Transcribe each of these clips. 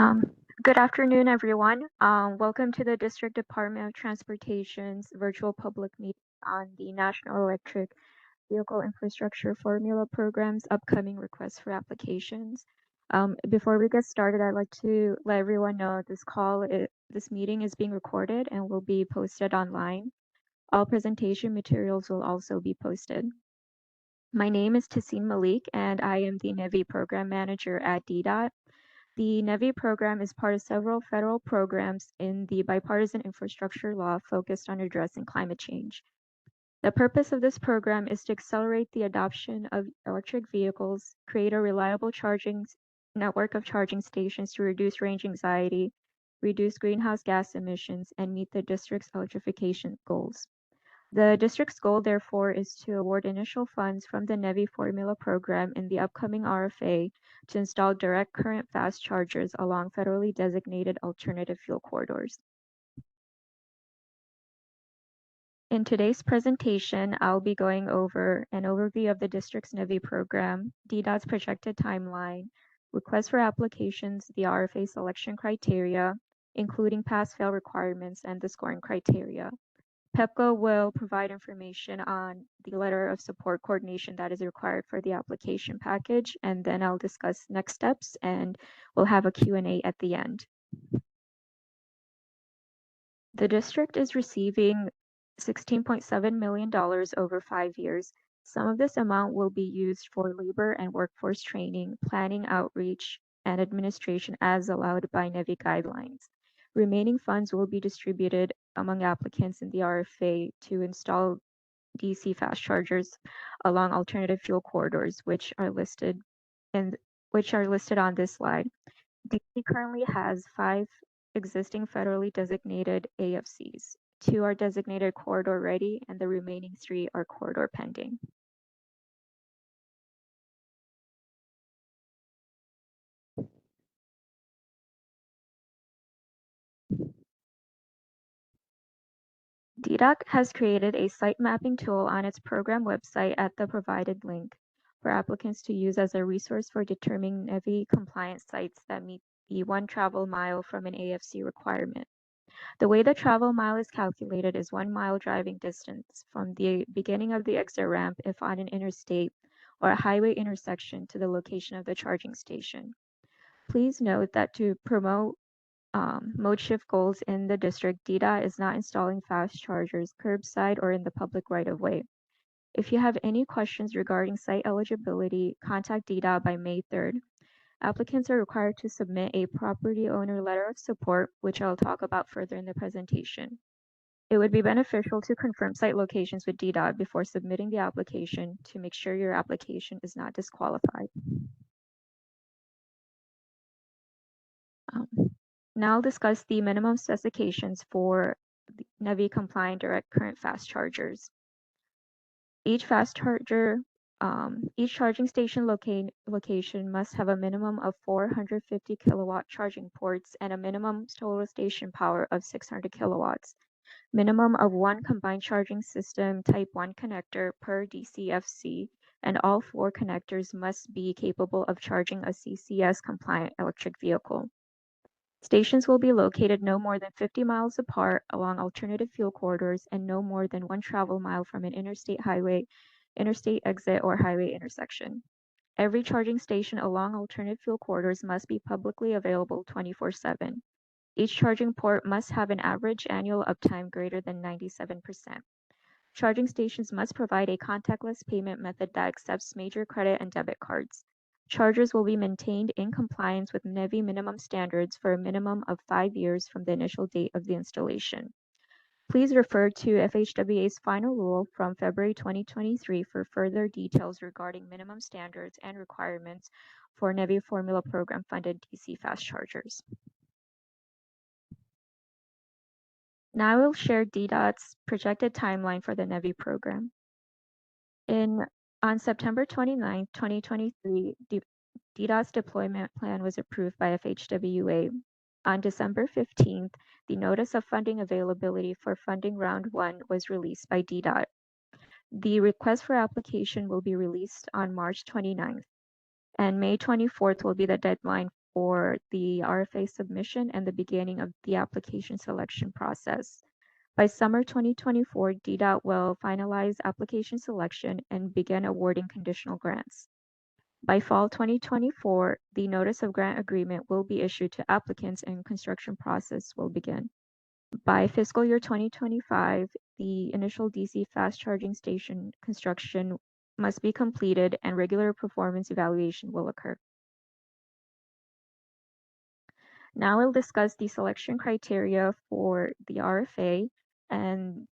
Um, Good afternoon, everyone. Welcome to the District Department of Transportation's virtual public meeting on the National Electric Vehicle Infrastructure Formula Program's upcoming requests for applications. Before we get started, I'd like to let everyone know this meeting is being recorded and will be posted online. All presentation materials will also be posted. My name is Tassin Malik, and I am the NEVI Program Manager at DDOT. The NEVI program is part of several federal programs in the bipartisan infrastructure law focused on addressing climate change. The purpose of this program is to accelerate the adoption of electric vehicles, create a reliable charging network of charging stations to reduce range anxiety, reduce greenhouse gas emissions, and meet the district's electrification goals. The district's goal, therefore, is to award initial funds from the NEVI formula program in the upcoming RFA to install direct current fast chargers along federally designated alternative fuel corridors. In today's presentation, I'll be going over an overview of the district's NEVI program, DDOT's projected timeline, requests for applications, the RFA selection criteria, including pass-fail requirements, and the scoring criteria. PEPCO will provide information on the letter of support coordination that is required for the application package, and then I'll discuss next steps and we'll have a Q&A at the end. The district is receiving $16.7 million over 5 years. Some of this amount will be used for labor and workforce training, planning, outreach, and administration as allowed by NEVI guidelines. Remaining funds will be distributed among applicants in the RFA to install DC fast chargers along alternative fuel corridors, which are listed on this slide. DC currently has 5 existing federally designated AFCs. 2 are designated corridor ready, and the remaining 3 are corridor pending. DDOT has created a site mapping tool on its program website at the provided link for applicants to use as a resource for determining NEVI compliant sites that meet the 1 travel mile from an AFC requirement. The way the travel mile is calculated is 1 mile driving distance from the beginning of the exit ramp if on an interstate or a highway intersection to the location of the charging station. Please note that to promote mode shift goals in the district, DDOT is not installing fast chargers curbside or in the public right-of-way. If you have any questions regarding site eligibility, contact DDOT by May 3rd. Applicants are required to submit a property owner letter of support, which I'll talk about further in the presentation. It would be beneficial to confirm site locations with DDOT before submitting the application to make sure your application is not disqualified. Now I'll discuss the minimum specifications for the NEVI compliant direct current fast chargers. Each charging station location must have a minimum of 450 kilowatt charging ports and a minimum total station power of 600 kilowatts. Minimum of 1 combined charging system type 1 connector per DCFC, and all 4 connectors must be capable of charging a CCS compliant electric vehicle. Stations will be located no more than 50 miles apart along alternative fuel corridors and no more than 1 travel mile from an interstate highway, interstate exit, or highway intersection. Every charging station along alternative fuel corridors must be publicly available 24/7. Each charging port must have an average annual uptime greater than 97%. Charging stations must provide a contactless payment method that accepts major credit and debit cards. Chargers will be maintained in compliance with NEVI minimum standards for a minimum of 5 years from the initial date of the installation. Please refer to FHWA's final rule from February 2023 for further details regarding minimum standards and requirements for NEVI formula program funded DC fast chargers. Now I will share DDOT's projected timeline for the NEVI program. On September 29, 2023, DDOT's deployment plan was approved by FHWA. On December 15th, the Notice of Funding Availability for Funding Round 1 was released by DDOT. The request for application will be released on March 29th, and May 24th will be the deadline for the RFA submission and the beginning of the application selection process. By summer 2024, DDOT will finalize application selection and begin awarding conditional grants. By fall 2024, the notice of grant agreement will be issued to applicants and construction process will begin. By fiscal year 2025, the initial DC fast charging station construction must be completed and regular performance evaluation will occur. Now we'll discuss the selection criteria for the RFA, and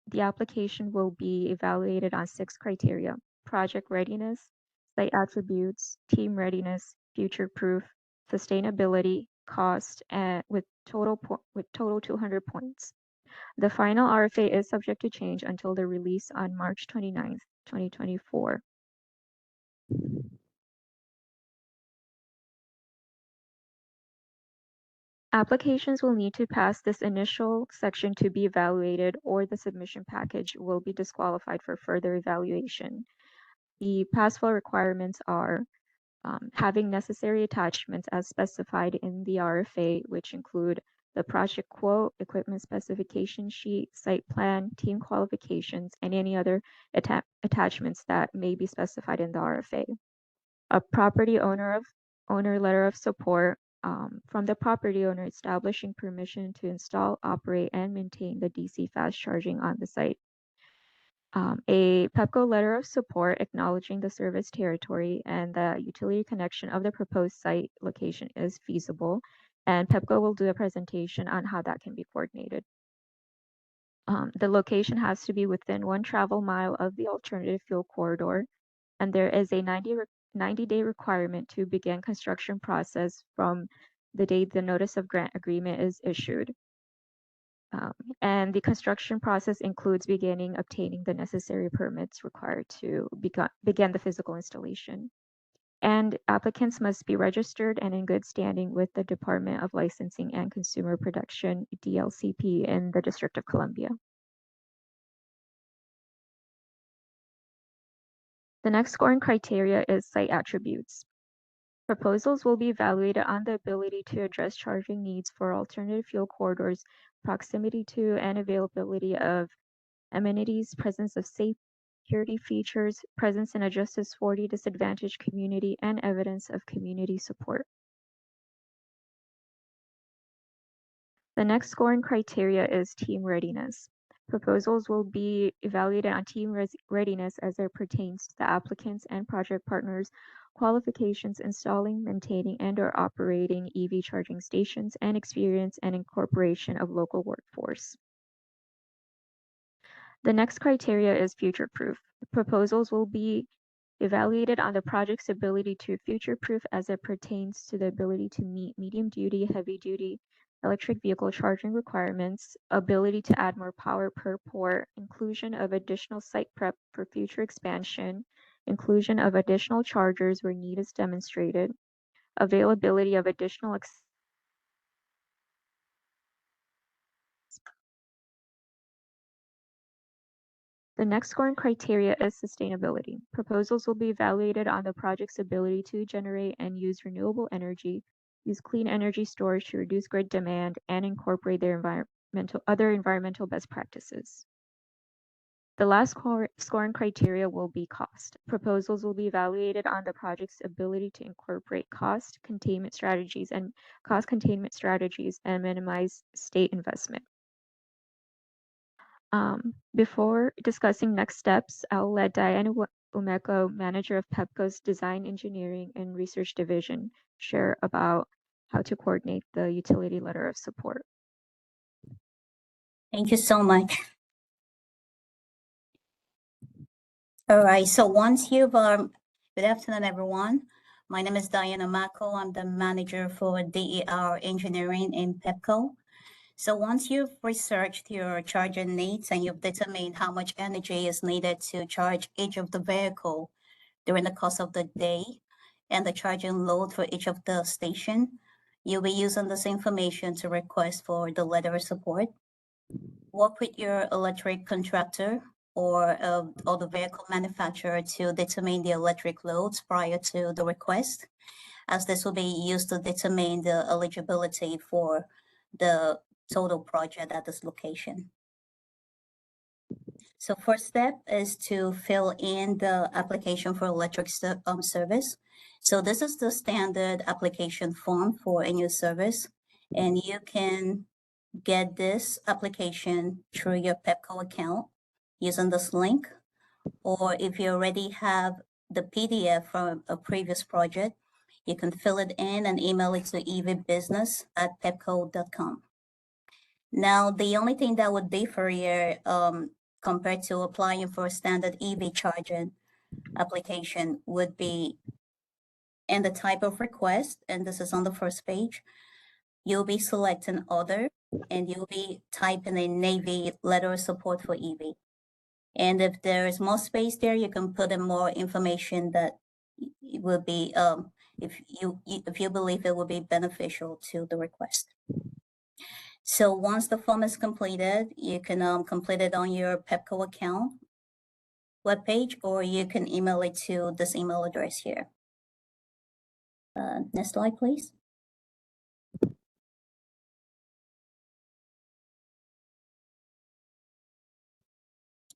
the application will be evaluated on 6 criteria: project readiness, site attributes, team readiness, future-proof, sustainability, cost, and with total 200 points. The final RFA is subject to change until the release on March 29th, 2024. Applications will need to pass this initial section to be evaluated, or the submission package will be disqualified for further evaluation. The pass-fail requirements are having necessary attachments as specified in the RFA, which include the project quote, equipment specification sheet, site plan, team qualifications, and any other attachments that may be specified in the RFA. A property owner letter of support from the property owner establishing permission to install, operate, and maintain the DC fast charging on the site. A PEPCO letter of support acknowledging the service territory and the utility connection of the proposed site location is feasible, and PEPCO will do a presentation on how that can be coordinated. The location has to be within 1 travel mile of the alternative fuel corridor, and there is a 90-day requirement to begin construction process from the date the notice of grant agreement is issued. And the construction process includes obtaining the necessary permits required to begin the physical installation. And applicants must be registered and in good standing with the Department of Licensing and Consumer Protection, DLCP, in the District of Columbia. The next scoring criteria is site attributes. Proposals will be evaluated on the ability to address charging needs for alternative fuel corridors, proximity to and availability of amenities, presence of security features, presence in a Justice 40 disadvantaged community, and evidence of community support. The next scoring criteria is team readiness. Proposals will be evaluated on team readiness as it pertains to the applicants and project partners' qualifications installing, maintaining, and/or operating EV charging stations, and experience and incorporation of local workforce. The next criteria is future-proof. Proposals will be evaluated on the project's ability to future-proof as it pertains to the ability to meet medium-duty, heavy-duty electric vehicle charging requirements, ability to add more power per port, inclusion of additional site prep for future expansion, inclusion of additional chargers where need is demonstrated, availability of additional The next scoring criteria is sustainability. Proposals will be evaluated on the project's ability to generate and use renewable energy, use clean energy storage to reduce grid demand, and incorporate their other environmental best practices. The last scoring criteria will be cost. Proposals will be evaluated on the project's ability to incorporate cost containment strategies and minimize state investment. Before discussing next steps, I'll let Diana Umeko, manager of PEPCO's Design Engineering and Research Division, share about how to coordinate the utility letter of support. Thank you so much. All right, so once you've, good afternoon, everyone. My name is Diana Umeko. I'm the manager for DER Engineering in PEPCO. So once you've researched your charging needs and you've determined how much energy is needed to charge each of the vehicle during the course of the day and the charging load for each of the station, you'll be using this information to request for the letter of support. Work with your electric contractor or the vehicle manufacturer to determine the electric loads prior to the request. as this will be used to determine the eligibility for the total project at this location. So first step is to fill in the application for electric service. So this is the standard application form for a new service, and you can get this application through your PEPCO account using this link, or if you already have the PDF from a previous project, you can fill it in and email it to evbusiness@pepco.com. Now, the only thing that would differ here compared to applying for a standard EV charging application would be in the type of request, and this is on the first page. You'll be selecting other, and you'll be typing in NEVI letter of support for EV. And if there is more space there, you can put in more information that it will be, if you believe it will be beneficial to the request. So once the form is completed, you can complete it on your PEPCO account webpage, or you can email it to this email address here. Next slide, please.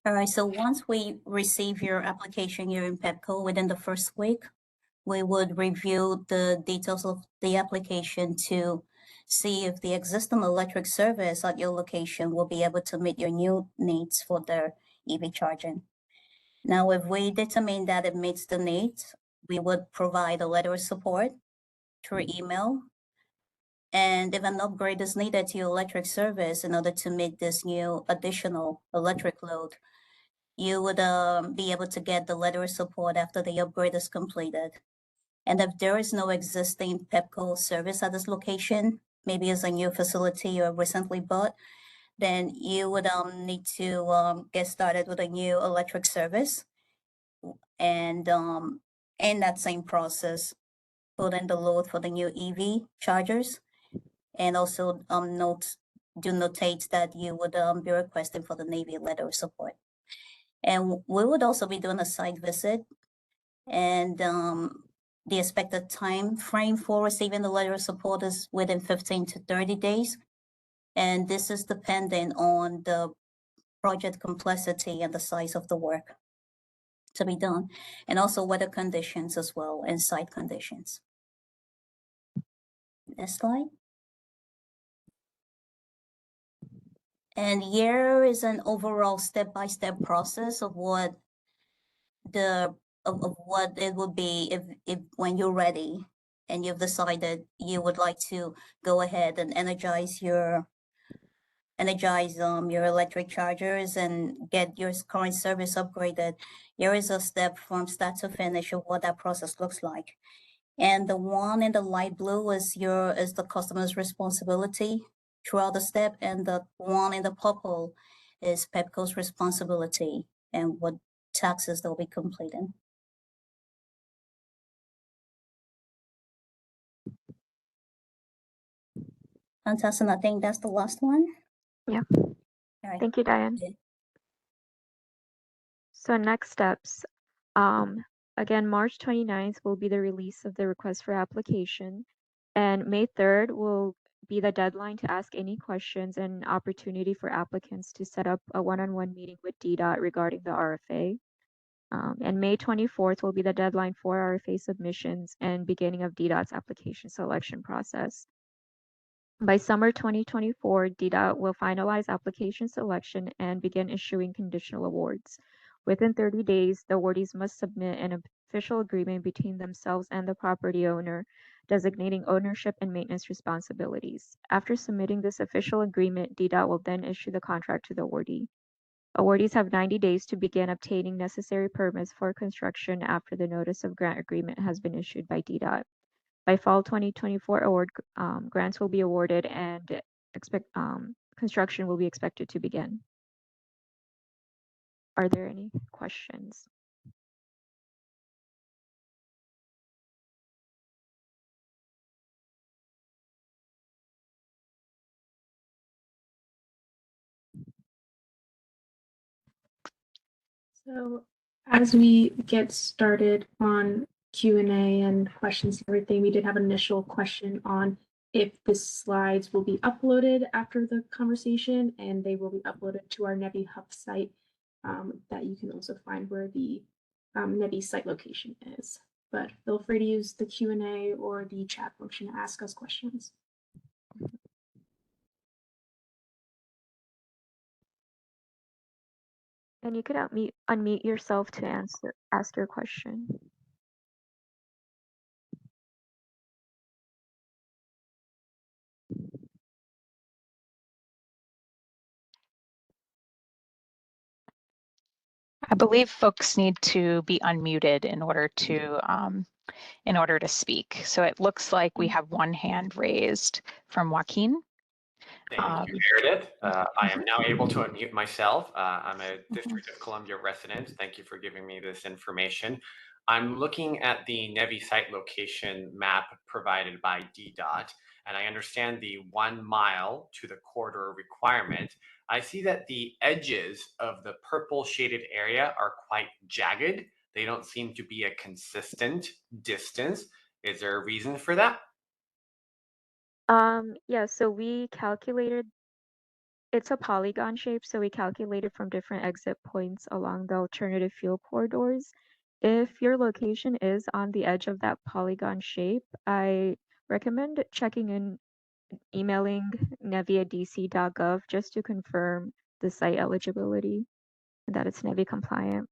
All right, so once we receive your application here in PEPCO within the first week, we would review the details of the application to see if the existing electric service at your location will be able to meet your new needs for their EV charging. Now, if we determine that it meets the needs, we would provide a letter of support through email. And if an upgrade is needed to your electric service in order to meet this new additional electric load, you would be able to get the letter of support after the upgrade is completed. And if there is no existing PEPCO service at this location, maybe it's a new facility you recently bought, then you would need to get started with a new electric service. And in that same process, put in the load for the new EV chargers, and also notate that you would be requesting for the NEVI letter of support. And we would also be doing a site visit, and the expected time frame for receiving the letter of support is within 15 to 30 days. And this is dependent on the project complexity and the size of the work to be done, and also weather conditions as well, and site conditions. Next slide. And here is an overall step-by-step process of what what it would be if when you're ready and you've decided you would like to go ahead and energize your electric chargers and get your current service upgraded. Here is a step from start to finish of what that process looks like. And the one in the light blue is the customer's responsibility throughout the step, and the one in the purple is PEPCO's responsibility and what taxes they'll be completing. Fantastic. I think that's the last one. Yeah. All right. Thank you, Diane. Yeah. So next steps. Again, March 29th will be the release of the request for application, and May 3rd will be the deadline to ask any questions and opportunity for applicants to set up a one-on-one meeting with DDOT regarding the RFA. And May 24th will be the deadline for RFA submissions and beginning of DDOT's application selection process. By summer 2024, DDOT will finalize application selection and begin issuing conditional awards. Within 30 days, the awardees must submit an official agreement between themselves and the property owner, designating ownership and maintenance responsibilities. After submitting this official agreement, DDOT will then issue the contract to the awardee. Awardees have 90 days to begin obtaining necessary permits for construction after the notice of grant agreement has been issued by DDOT. By fall 2024, grants will be awarded and construction will be expected to begin. Are there any questions? So as we get started on Q&A and questions and everything, we did have an initial question on if the slides will be uploaded after the conversation, and they will be uploaded to our NEVI Hub site that you can also find where the NEVI site location is. But feel free to use the Q&A or the chat function to ask us questions. And you could unmute yourself to ask your question. I believe folks need to be unmuted in order to speak. So it looks like we have one hand raised from Joaquin. Thank you, Meredith. I am now able to unmute myself. I'm a District of Columbia resident. Thank you for giving me this information. I'm looking at the NEVI site location map provided by DDOT, and I understand the 1 mile to the corridor requirement. I see that the edges of the purple shaded area are quite jagged. They don't seem to be a consistent distance. Is there a reason for that? Yeah, so we calculated, it's a polygon shape, so we calculated from different exit points along the alternative fuel corridors. If your location is on the edge of that polygon shape, I recommend checking in, emailing nevi@dc.gov just to confirm the site eligibility and that it's NEVI compliant.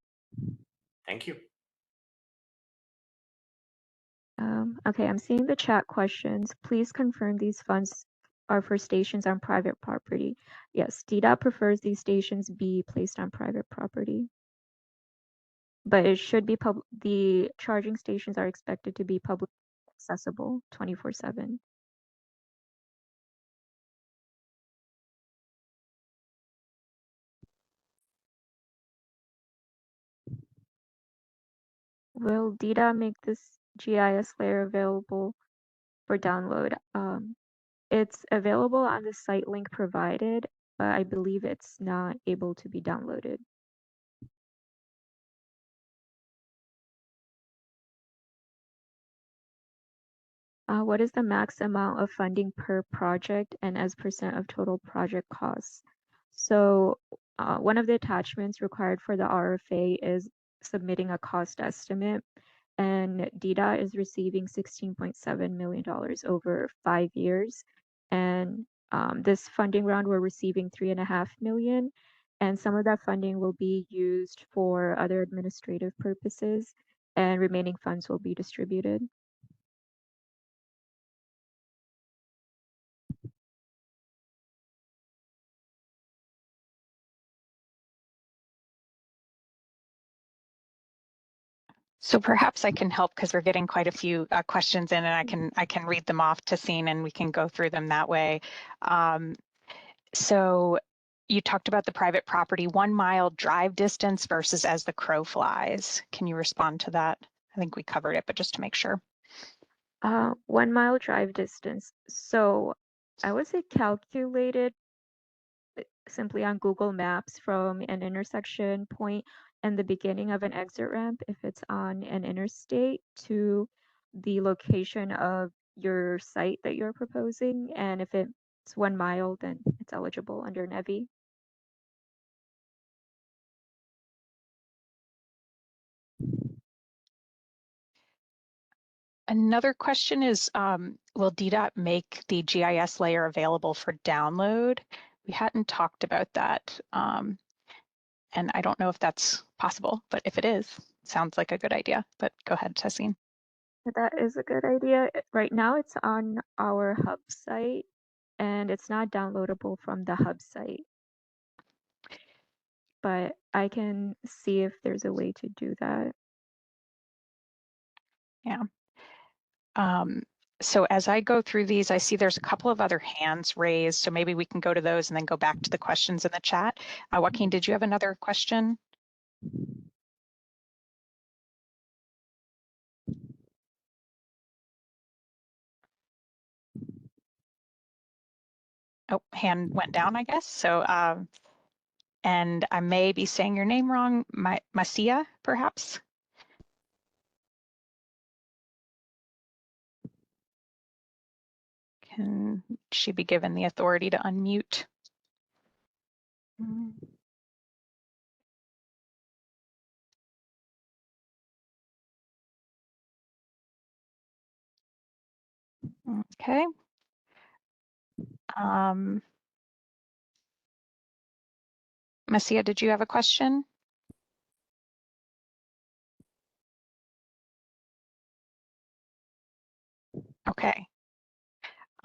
Thank you. Okay, I'm seeing the chat questions. Please confirm these funds are for stations on private property. Yes, DDOT prefers these stations be placed on private property. But it should be the charging stations are expected to be publicly accessible 24/7. Will DDOT make this GIS layer available for download? It's available on the site link provided, but I believe it's not able to be downloaded. What is the max amount of funding per project and as % of total project costs? So one of the attachments required for the RFA is submitting a cost estimate, and DDOT is receiving $16.7 million over 5 years. And this funding round, we're receiving $3.5 million, and some of that funding will be used for other administrative purposes, and remaining funds will be distributed. So perhaps I can help because we're getting quite a few questions in, and I can read them off to Scene and we can go through them that way. So you talked about the private property 1 mile drive distance versus as the crow flies. Can you respond to that? I think we covered it, but just to make sure. 1 mile drive distance. So I would say calculated simply on Google Maps from an intersection point and the beginning of an exit ramp if it's on an interstate to the location of your site that you're proposing. And if it's 1 mile, then it's eligible under NEVI. Another question is, will DDOT make the GIS layer available for download? We hadn't talked about that. And I don't know if that's possible, but if it is, sounds like a good idea. But go ahead, Tessine. That is a good idea. Right now it's on our hub site and it's not downloadable from the hub site. But I can see if there's a way to do that. Yeah. So as I go through these, I see there's a couple of other hands raised. So maybe we can go to those and then go back to the questions in the chat. Joaquin, did you have another question? Oh, hand went down, I guess. So, and I may be saying your name wrong, Masia, perhaps? Can she be given the authority to unmute? Okay. Messia, did you have a question? Okay.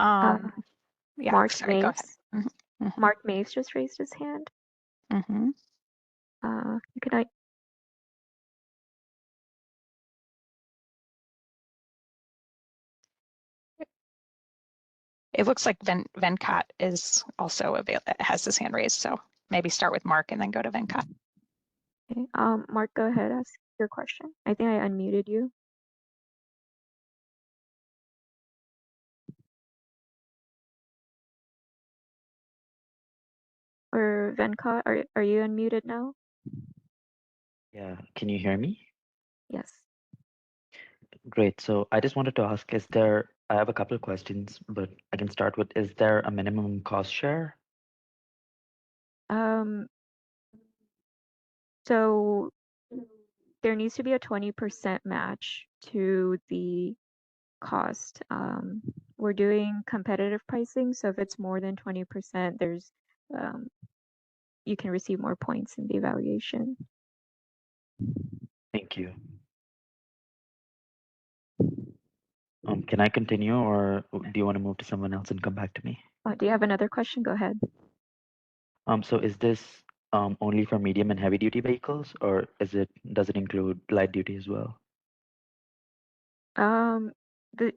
Yeah, Mark sorry, go ahead. Maves. Mark Maves just raised his hand. Mm-hmm. Could I? It looks like Venkat is also has his hand raised, so maybe start with Mark and then go to Venkat. Okay. Mark, go ahead, ask your question. I think I unmuted you. Or Venkat, are you unmuted now? Yeah, can you hear me? Yes. Great. So I just wanted to ask, I have a couple of questions, but I can start with, is there a minimum cost share? So there needs to be a 20% match to the cost. We're doing competitive pricing, so if it's more than 20%, there's you can receive more points in the evaluation. Thank you. Can I continue, or do you want to move to someone else and come back to me? Do you have another question? Go ahead. So is this only for medium and heavy duty vehicles, or does it include light duty as well?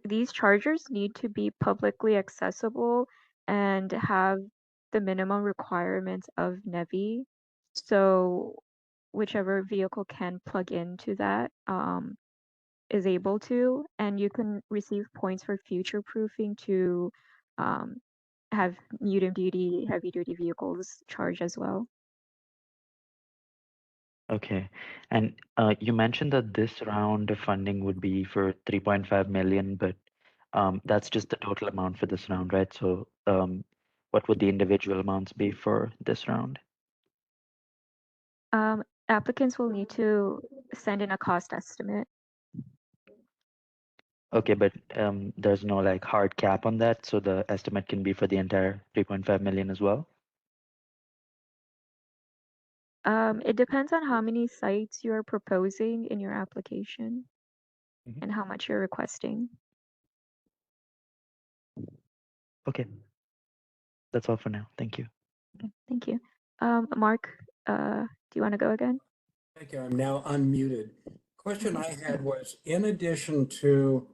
These chargers need to be publicly accessible and have the minimum requirements of NEVI. So whichever vehicle can plug into that is able to, and you can receive points for future proofing to have medium duty, heavy duty vehicles charge as well. Okay. And you mentioned that this round of funding would be for 3.5 million, but that's just the total amount for this round, right? So what would the individual amounts be for this round? Applicants will need to send in a cost estimate. Okay, but there's no like hard cap on that, so the estimate can be for the entire 3.5 million as well? It depends on how many sites you're proposing in your application and how much you're requesting. Okay. That's all for now. Thank you. Okay, thank you. Mark, do you want to go again? Thank you. I'm now unmuted. Question I had was, in addition to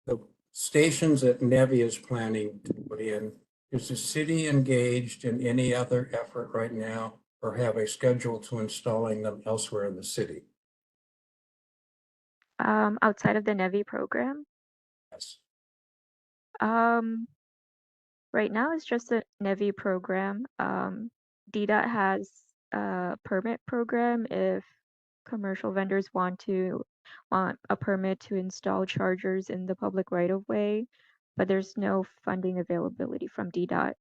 the stations that NEVI is planning to put in, is the city engaged in any other effort right now or have a schedule to installing them elsewhere in the city? Outside of the NEVI program? Yes. Right now it's just a NEVI program. DDOT has a permit program if commercial vendors want a permit to install chargers in the public right of way, but there's no funding availability from DDOT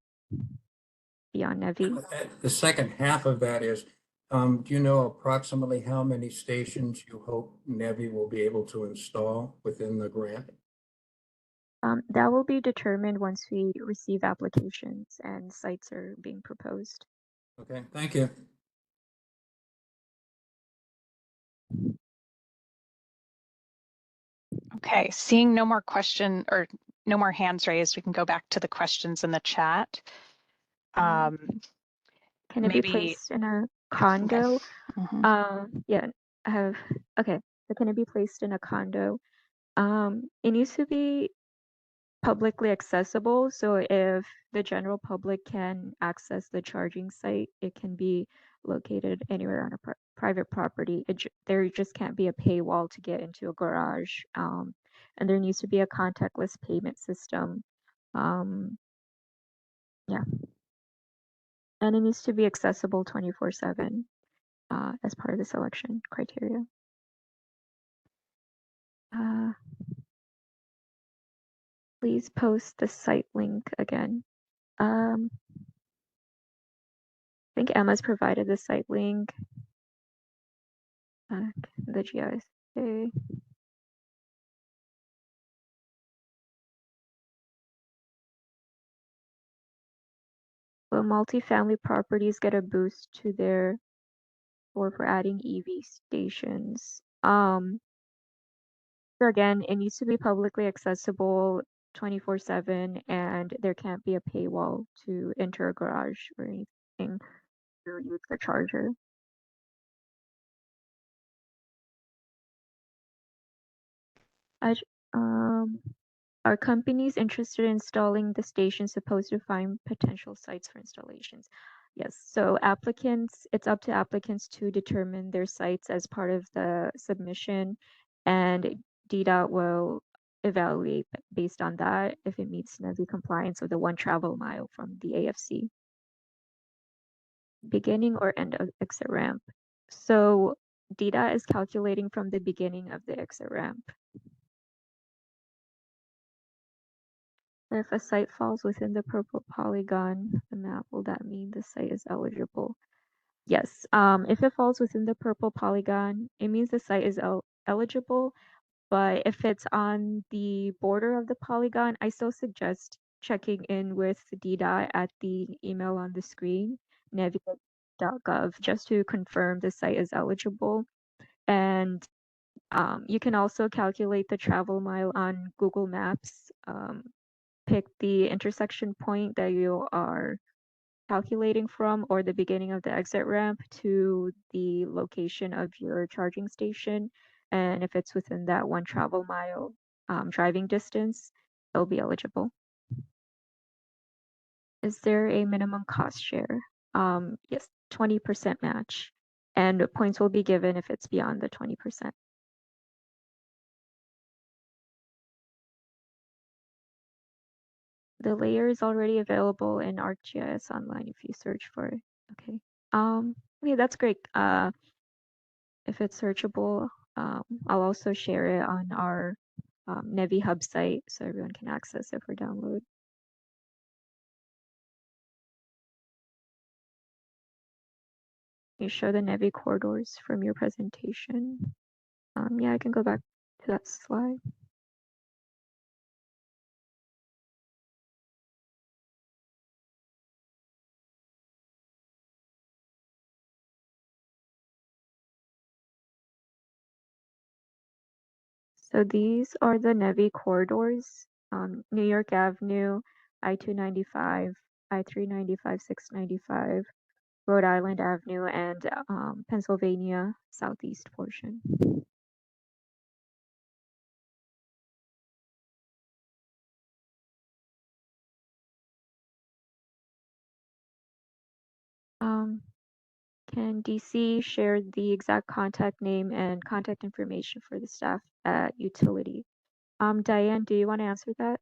beyond NEVI. The second half of that is, do you know approximately how many stations you hope NEVI will be able to install within the grant? That will be determined once we receive applications and sites are being proposed. Okay, thank you. Okay, seeing no more no more hands raised, we can go back to the questions in the chat. Can it be placed in a condo? Yeah, I have, okay, so can it be placed in a condo? It needs to be publicly accessible, so if the general public can access the charging site, it can be located anywhere on a private property. There just can't be a paywall to get into a garage, and there needs to be a contactless payment system. Yeah, and it needs to be accessible 24/7 as part of the selection criteria. Please post the site link again. I think Emma's provided the site link. The GIS. Okay. Will multifamily properties get a boost to their for adding EV stations? So again, it needs to be publicly accessible 24/7, and there can't be a paywall to enter a garage or anything to use the charger. Are companies interested in installing the station supposed to find potential sites for installations? Yes, so applicants, it's up to applicants to determine their sites as part of the submission, and DDOT will evaluate based on that if it meets NEVI compliance with the 1 travel mile from the AFC. Beginning or end of exit ramp. So DDOT is calculating from the beginning of the exit ramp. If a site falls within the purple polygon, the map, will that mean the site is eligible? Yes, if it falls within the purple polygon, it means the site is eligible, but if it's on the border of the polygon, I still suggest checking in with DDOT at the email on the screen, nevi.gov, just to confirm the site is eligible. And you can also calculate the travel mile on Google Maps. Pick the intersection point that you are calculating from, or the beginning of the exit ramp to the location of your charging station. And if it's within that 1 travel mile driving distance, it'll be eligible. Is there a minimum cost share? Yes, 20% match. And points will be given if it's beyond the 20%. The layer is already available in ArcGIS Online if you search for it. Okay. Okay, that's great. If it's searchable, I'll also share it on our NEVI hub site so everyone can access it for download. You show the NEVI corridors from your presentation. Yeah, I can go back to that slide. So these are the NEVI corridors, New York Avenue, I-295, I-395, 695, Rhode Island Avenue, and Pennsylvania Southeast portion. Can DC share the exact contact name and contact information for the staff at utility? Diane, do you want to answer that?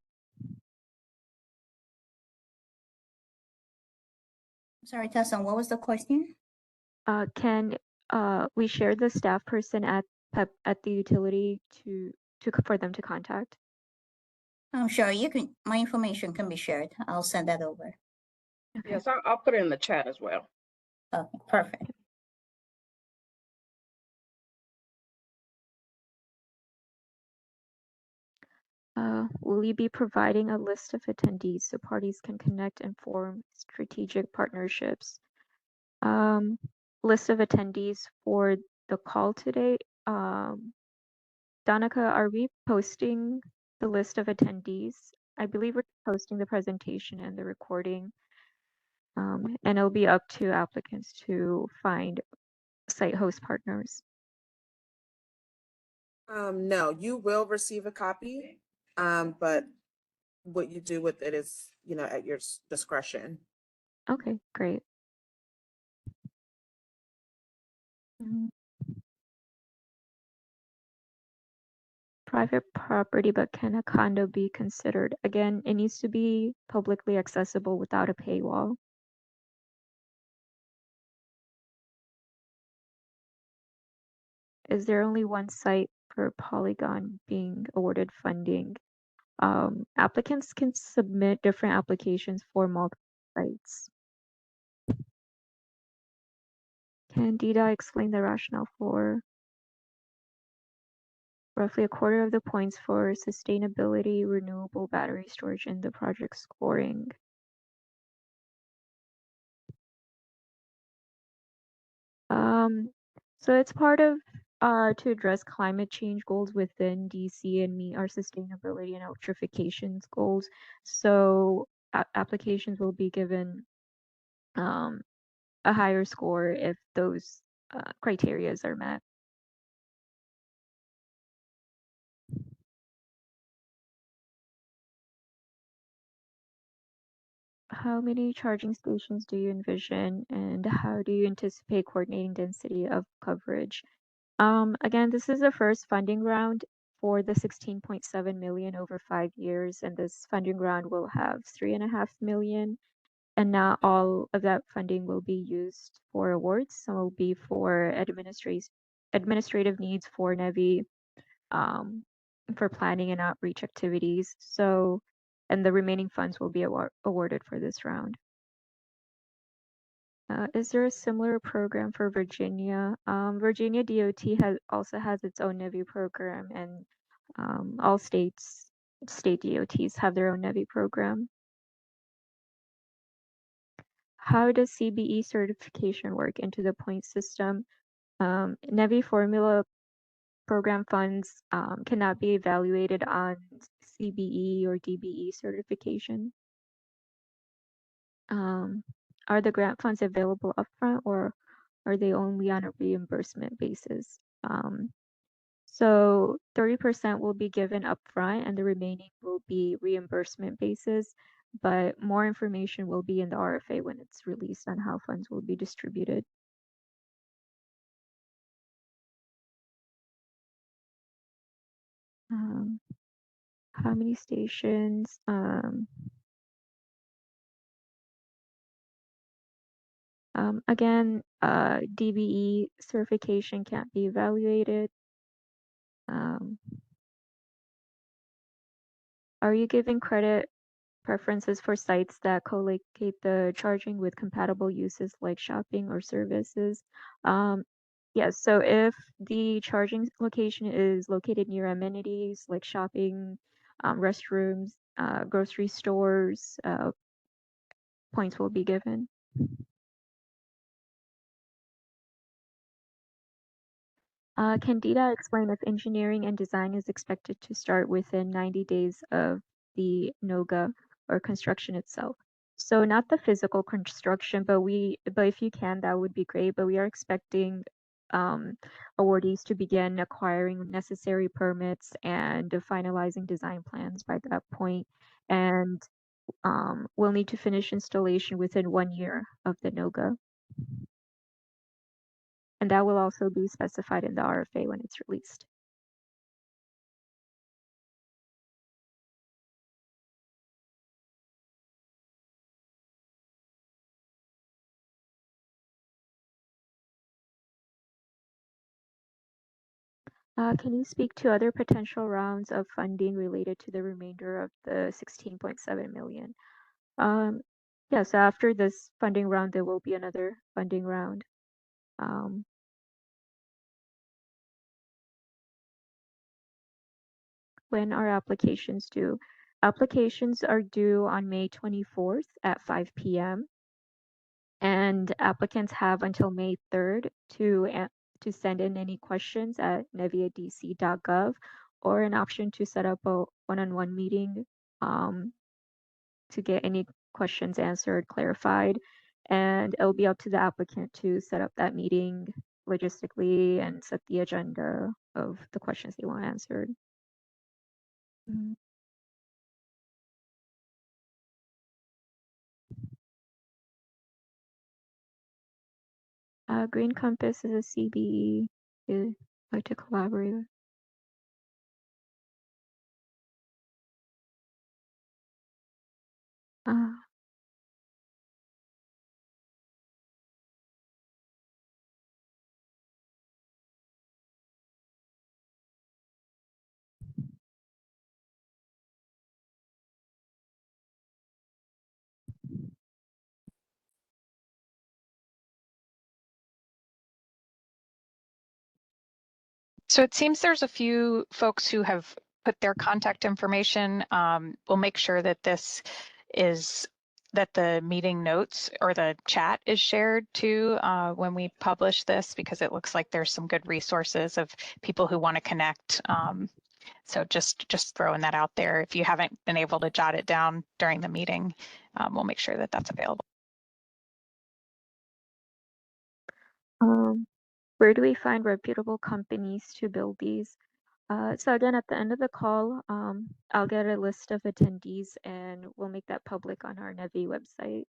Sorry, Tassan, what was the question? Can we share the staff person at at the utility for them to contact? I'm sure you can, my information can be shared. I'll send that over. Okay. Yes, I'll put it in the chat as well. Okay, perfect. Will you be providing a list of attendees so parties can connect and form strategic partnerships? List of attendees for the call today. Donica, are we posting the list of attendees? I believe we're posting the presentation and the recording. And it'll be up to applicants to find site host partners. No, you will receive a copy, but what you do with it is, at your discretion. Okay, great. Private property, but can a condo be considered? Again, it needs to be publicly accessible without a paywall. Is there only 1 site per polygon being awarded funding? Applicants can submit different applications for multiple sites. Can Dida explain the rationale for roughly a quarter of the points for sustainability, renewable battery storage in the project scoring? So it's part of to address climate change goals within DC and meet our sustainability and electrification goals. So applications will be given a higher score if those criterias are met. How many charging stations do you envision, and how do you anticipate coordinating density of coverage? Again, this is the first funding round for the 16.7 million over 5 years, and this funding round will have 3.5 million, and not all of that funding will be used for awards. Some will be for administrative needs for NEVI, for planning and outreach activities. So, and the remaining funds will be awarded for this round. Is there a similar program for Virginia? Virginia DOT also has its own NEVI program, and all state DOTs have their own NEVI program. How does CBE certification work into the point system? NEVI formula program funds cannot be evaluated on CBE or DBE certification. Are the grant funds available upfront, or are they only on a reimbursement basis? So 30% will be given upfront and the remaining will be reimbursement basis, but more information will be in the RFA when it's released on how funds will be distributed. How many stations? Again, DBE certification can't be evaluated. Are you giving credit preferences for sites that co-locate the charging with compatible uses like shopping or services? Yes, so if the charging location is located near amenities like shopping, restrooms, grocery stores, points will be given. Can Dida explain if engineering and design is expected to start within 90 days of the NOGA or construction itself? So not the physical construction, but if you can, that would be great. But we are expecting awardees to begin acquiring necessary permits and finalizing design plans by that point. And we'll need to finish installation within 1 year of the NOGA. And that will also be specified in the RFA when it's released. Can you speak to other potential rounds of funding related to the remainder of the 16.7 million? Yeah, so after this funding round, there will be another funding round. When are applications due? Applications are due on May 24th at 5 p.m. And applicants have until May 3rd to send in any questions at nevi@dc.gov, or an option to set up a one-on-one meeting to get any questions answered, clarified. And it'll be up to the applicant to set up that meeting logistically and set the agenda of the questions they want answered. Green Compass is a CBE. I'd like to collaborate with. So it seems there's a few folks who have put their contact information. We'll make sure that that the meeting notes or the chat is shared too when we publish this, because it looks like there's some good resources of people who want to connect. So just throwing that out there. If you haven't been able to jot it down during the meeting, we'll make sure that that's available. Where do we find reputable companies to build these? So again, at the end of the call, I'll get a list of attendees and we'll make that public on our NEVI website.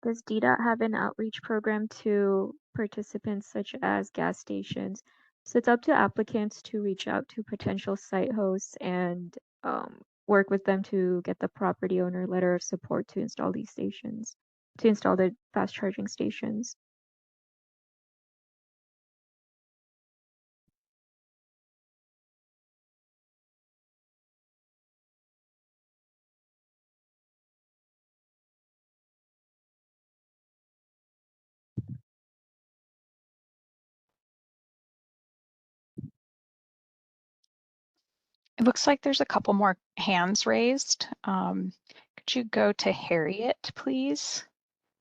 Does DDOT have an outreach program to participants such as gas stations? So it's up to applicants to reach out to potential site hosts and work with them to get the property owner letter of support to install these stations, to install the fast charging stations. It looks like there's a couple more hands raised. Could you go to Harriet, please?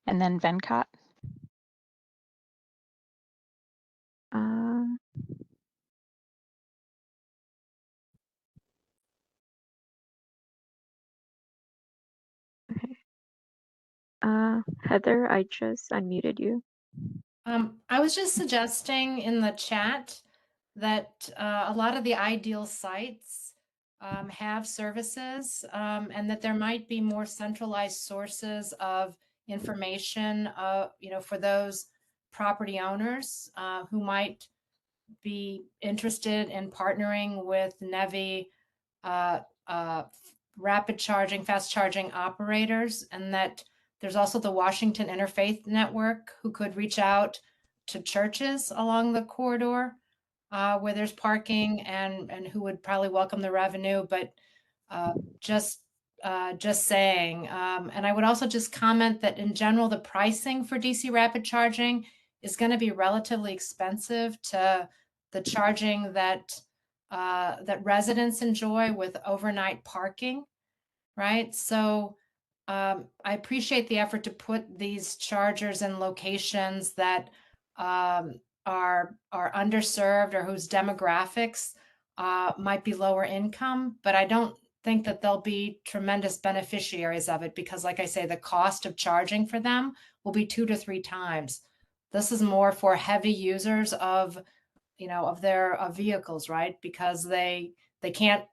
And then Venkat. Okay. Heather, I just unmuted you. I was just suggesting in the chat that a lot of the ideal sites have services and that there might be more centralized sources of information, for those property owners who might be interested in partnering with NEVI rapid charging, fast charging operators, and that there's also the Washington Interfaith Network who could reach out to churches along the corridor where there's parking and who would probably welcome the revenue, but just saying. And I would also just comment that in general, the pricing for DC rapid charging is going to be relatively expensive to the charging that residents enjoy with overnight parking, right? So I appreciate the effort to put these chargers in locations that are underserved or whose demographics might be lower income, but I don't think that they'll be tremendous beneficiaries of it because, like I say, the cost of charging for them will be 2 to 3 times. This is more for heavy users of their vehicles, right? Because they can't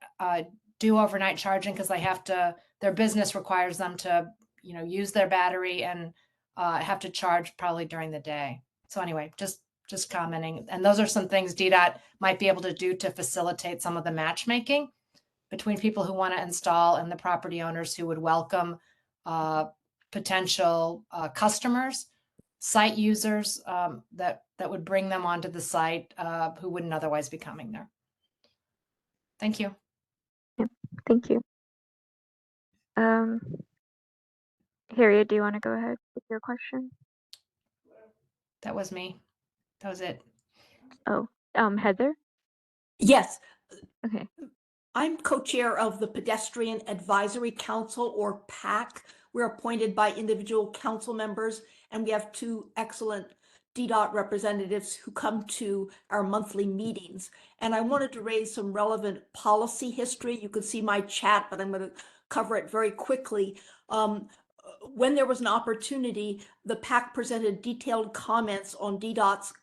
do overnight charging because their business requires them to, use their battery and have to charge probably during the day. So anyway, just commenting. And those are some things DDOT might be able to do to facilitate some of the matchmaking between people who want to install and the property owners who would welcome potential customers, site users that would bring them onto the site who wouldn't otherwise be coming there. Thank you. Yep, thank you. Harriet, do you want to go ahead with your question? That was me. That was it. Oh, Heather? Yes. Okay. I'm co-chair of the Pedestrian Advisory Council, or PAC. We're appointed by individual council members, and we have 2 excellent DDOT representatives who come to our monthly meetings. And I wanted to raise some relevant policy history. You can see my chat, but I'm going to cover it very quickly. When there was an opportunity, the PAC presented detailed comments on DDOT's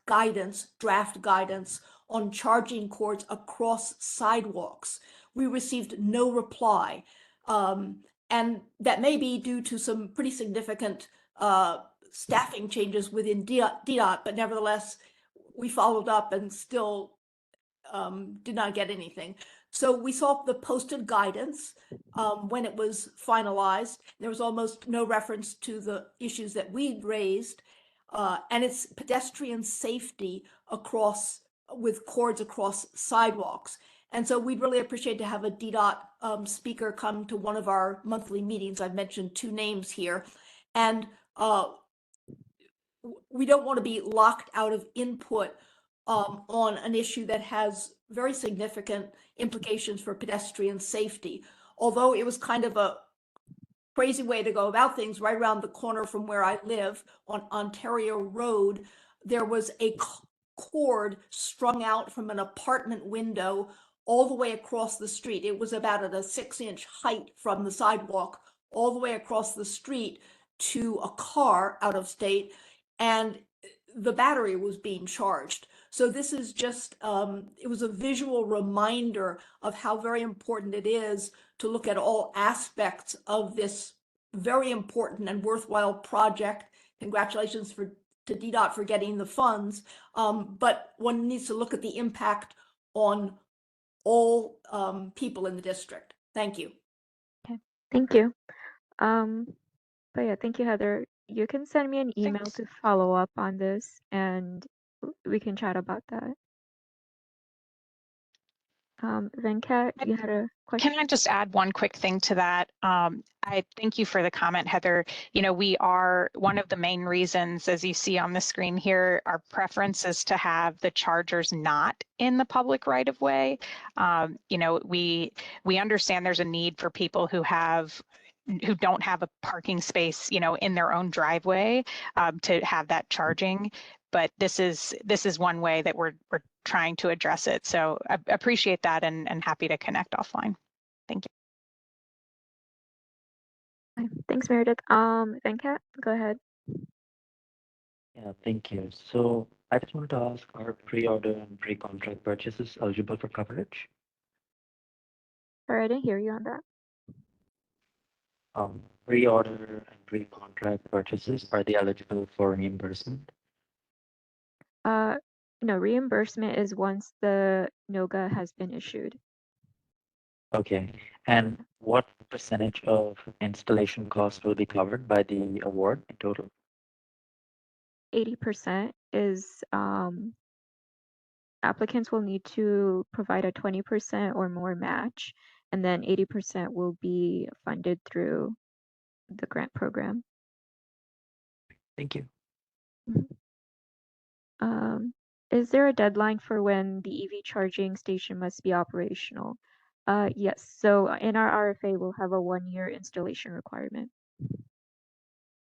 draft guidance on charging cords across sidewalks. We received no reply. And that may be due to some pretty significant staffing changes within DDOT, but nevertheless, we followed up and still did not get anything. So we saw the posted guidance when it was finalized. There was almost no reference to the issues that we'd raised, and it's pedestrian safety across with cords across sidewalks. And so we'd really appreciate to have a DDOT speaker come to one of our monthly meetings. I've mentioned 2 names here. And we don't want to be locked out of input on an issue that has very significant implications for pedestrian safety. Although it was kind of a crazy way to go about things, right around the corner from where I live on Ontario Road, there was a cord strung out from an apartment window all the way across the street. It was about at a 6-inch height from the sidewalk all the way across the street to a car out of state, and the battery was being charged. So this is just, it was a visual reminder of how very important it is to look at all aspects of this very important and worthwhile project. Congratulations to DDOT for getting the funds, but one needs to look at the impact on all people in the district. Thank you. Okay, thank you. But yeah, thank you, Heather. You can send me an email Thanks. to follow up on this, and we can chat about that. Venkat, you had a question? Can I just add one quick thing to that? I thank you for the comment, Heather. You know, we are one of the main reasons, as you see on the screen here, our preference is to have the chargers not in the public right of way. You know, we understand there's a need for people who don't have a parking space, you know, in their own driveway to have that charging. But this is one way that we're trying to address it. So I appreciate that and happy to connect offline. Thank you. Okay, thanks, Meredith. Venkat, go ahead. Yeah, thank you. So I just wanted to ask, are pre-order and pre-contract purchases eligible for coverage? Sorry, I didn't hear you on that. Pre-order and pre-contract purchases, are they eligible for reimbursement? No, reimbursement is once the NOGA has been issued. Okay, and what percentage of installation costs will be covered by the award in total? 80% is applicants will need to provide a 20% or more match, and then 80% will be funded through the grant program. Thank you. Is there a deadline for when the EV charging station must be operational? Yes, so in our RFA, we'll have a 1-year installation requirement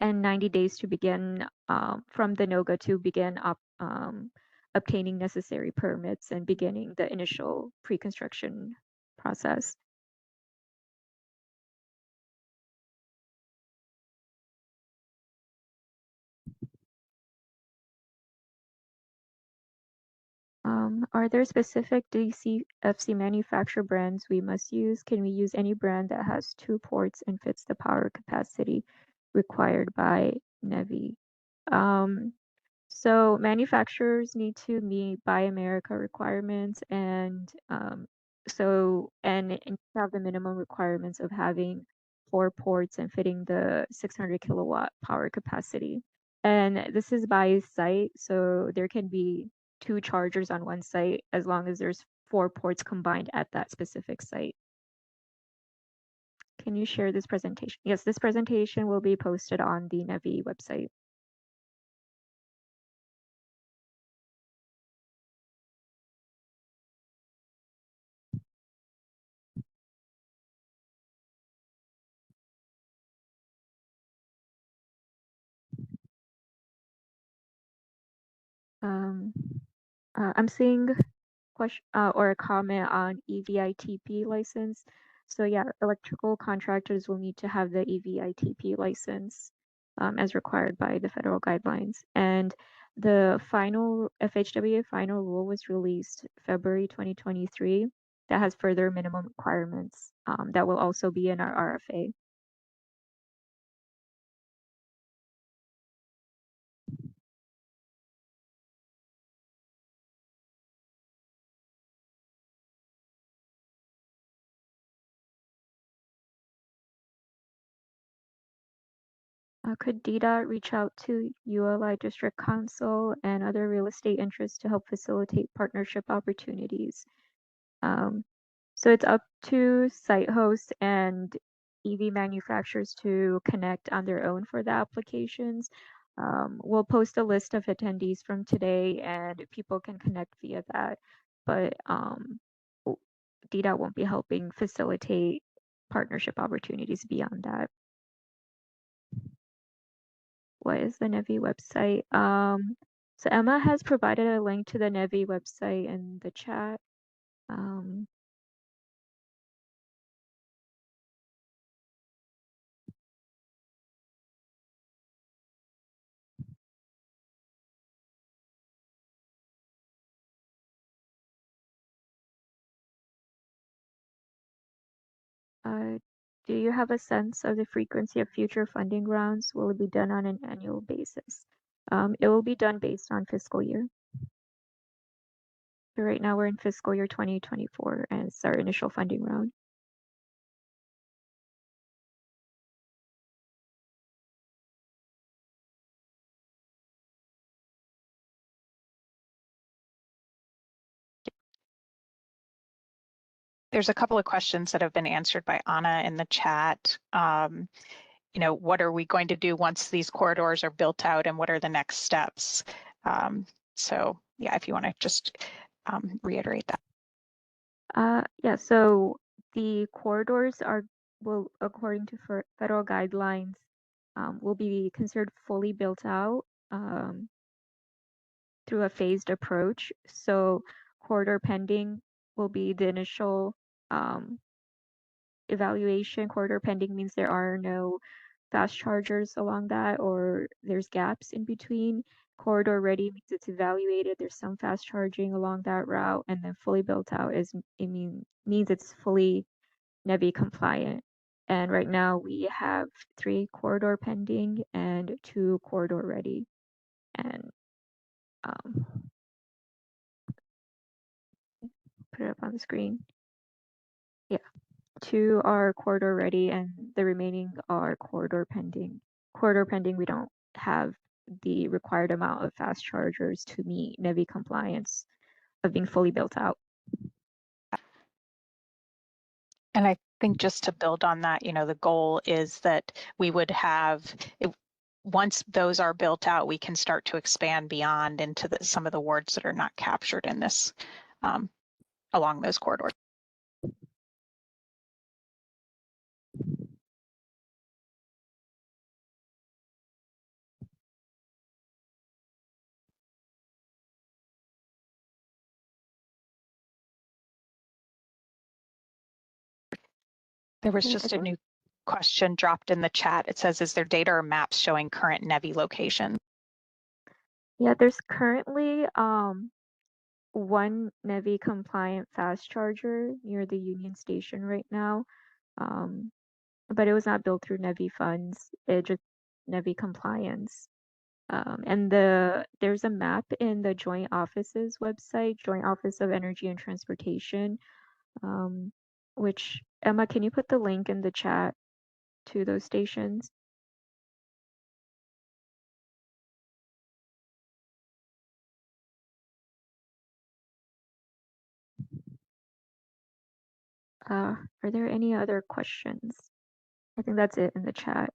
and 90 days to begin from the NOGA to begin obtaining necessary permits and beginning the initial pre-construction process. Are there specific DCFC manufacturer brands we must use? Can we use any brand that has 2 ports and fits the power capacity required by NEVI? So manufacturers need to meet Buy America requirements and have the minimum requirements of having 4 ports and fitting the 600 kilowatt power capacity. And this is by site, so there can be 2 chargers on one site as long as there's 4 ports combined at that specific site. Can you share this presentation? Yes, this presentation will be posted on the NEVI website. I'm seeing question or a comment on EVITP license. So yeah, electrical contractors will need to have the EVITP license as required by the federal guidelines. And the final FHWA final rule was released February 2023 that has further minimum requirements that will also be in our RFA. Could DDOT reach out to ULI District Council and other real estate interests to help facilitate partnership opportunities? So it's up to site hosts and EV manufacturers to connect on their own for the applications. We'll post a list of attendees from today and people can connect via that, but DDOT won't be helping facilitate partnership opportunities beyond that. What is the NEVI website? So Emma has provided a link to the NEVI website in the chat. Do you have a sense of the frequency of future funding rounds? Will it be done on an annual basis? It will be done based on fiscal year. So right now we're in fiscal year 2024 and it's our initial funding round. There's a couple of questions that have been answered by Anna in the chat. You know, what are we going to do once these corridors are built out and what are the next steps? So yeah, if you want to just reiterate that. Yeah, so the corridors will, according to federal guidelines, will be considered fully built out through a phased approach. So corridor pending will be the initial evaluation. Corridor pending means there are no fast chargers along that or there's gaps in between. Corridor ready means it's evaluated, there's some fast charging along that route, and then fully built out means it's fully NEVI compliant. And right now we have 3 corridor pending and 2 corridor ready. And put it up on the screen. Yeah, 2 are corridor ready and the remaining are corridor pending. Corridor pending, we don't have the required amount of fast chargers to meet NEVI compliance of being fully built out. And I think just to build on that, you know, the goal is that we would have, once those are built out, we can start to expand beyond into some of the wards that are not captured in this along those corridors. There was just a new question dropped in the chat. It says, is there data or maps showing current NEVI locations? Yeah, there's currently one NEVI compliant fast charger near the Union Station right now. But it was not built through NEVI funds, it just NEVI compliance. And there's a map in the Joint Office's website, Joint Office of Energy and Transportation, which, Emma, can you put the link in the chat to those stations? Are there any other questions? I think that's it in the chat.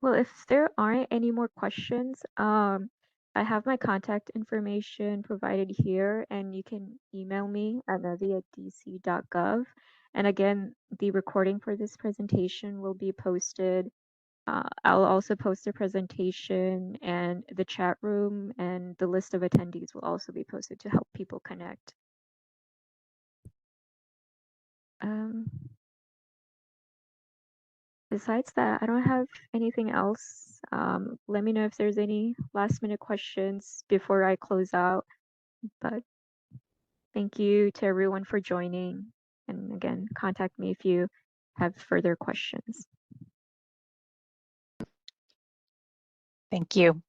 Well, if there aren't any more questions, I have my contact information provided here, and you can email me at nevi@dc.gov. And again, the recording for this presentation will be posted. I'll also post the presentation and the chat room, and the list of attendees will also be posted to help people connect. besides that, I don't have anything else. Let me know if there's any last minute questions before I close out. But thank you to everyone for joining. And again, contact me if you have further questions. Thank you.